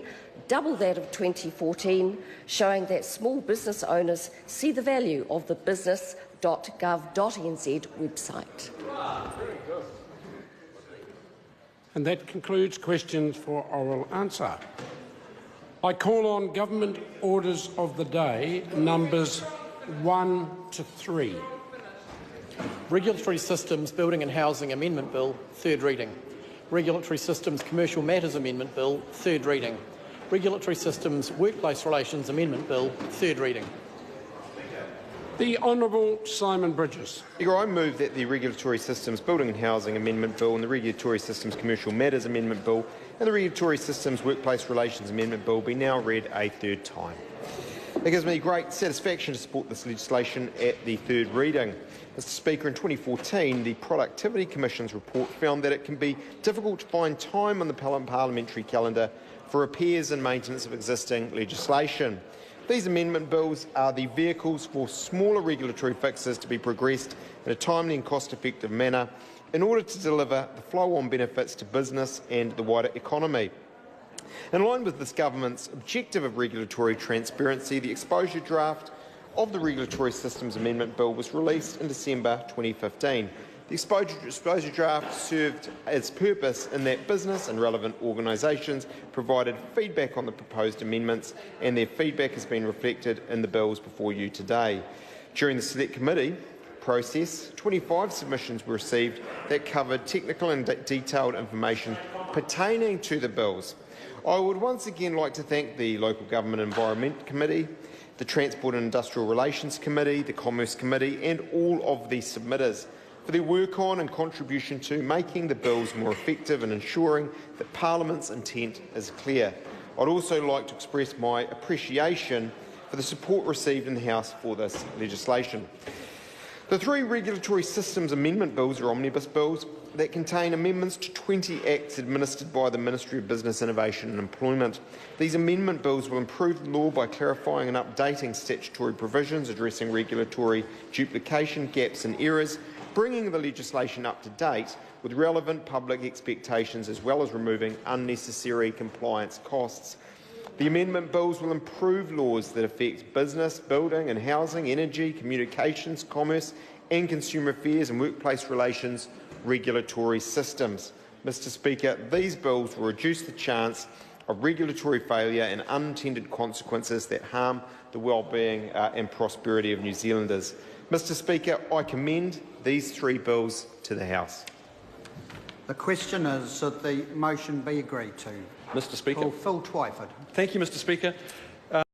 2013, double that of 2014, showing that small business owners see the value of the business.gov.nz website. And that concludes questions for oral answer. I call on Government Orders of the Day, numbers 1 to 3. Regulatory Systems Building and Housing Amendment Bill, third reading. Regulatory Systems Commercial Matters Amendment Bill, third reading. Regulatory Systems Workplace Relations Amendment Bill, third reading. The Honourable Simon Bridges. Speaker, I move that the Regulatory Systems Building and Housing Amendment Bill and the Regulatory Systems Commercial Matters Amendment Bill and the Regulatory Systems Workplace Relations Amendment Bill be now read a third time. It gives me great satisfaction to support this legislation at the third reading. Mr Speaker, in 2014, the Productivity Commission's report found that it can be difficult to find time on the parliamentary calendar for repairs and maintenance of existing legislation. These amendment bills are the vehicles for smaller regulatory fixes to be progressed in a timely and cost-effective manner in order to deliver the flow-on benefits to business and the wider economy. In line with this government's objective of regulatory transparency, the exposure draft of the Regulatory Systems Amendment Bill was released in December 2015. The exposure draft served its purpose in that business and relevant organisations provided feedback on the proposed amendments, and their feedback has been reflected in the bills before you today. During the Select Committee process, 25 submissions were received that covered technical and detailed information pertaining to the bills. I would once again like to thank the Local Government Environment Committee, the Transport and Industrial Relations Committee, the Commerce Committee and all of the submitters for their work on and contribution to making the bills more effective and ensuring that Parliament's intent is clear. I'd also like to express my appreciation for the support received in the House for this legislation. The three Regulatory Systems Amendment Bills are omnibus bills that contain amendments to 20 acts administered by the Ministry of Business, Innovation and Employment. These amendment bills will improve the law by clarifying and updating statutory provisions, addressing regulatory duplication, gaps and errors, bringing the legislation up to date with relevant public expectations, as well as removing unnecessary compliance costs. The amendment bills will improve laws that affect business, building and housing, energy, communications, commerce and consumer affairs and workplace relations regulatory systems. Mr Speaker, these bills will reduce the chance of regulatory failure and unintended consequences that harm the well-being and prosperity of New Zealanders. Mr Speaker, I commend these three bills to the House. The question is that the motion be agreed to. Mr Speaker. Call Phil Twyford. Thank you, Mr Speaker.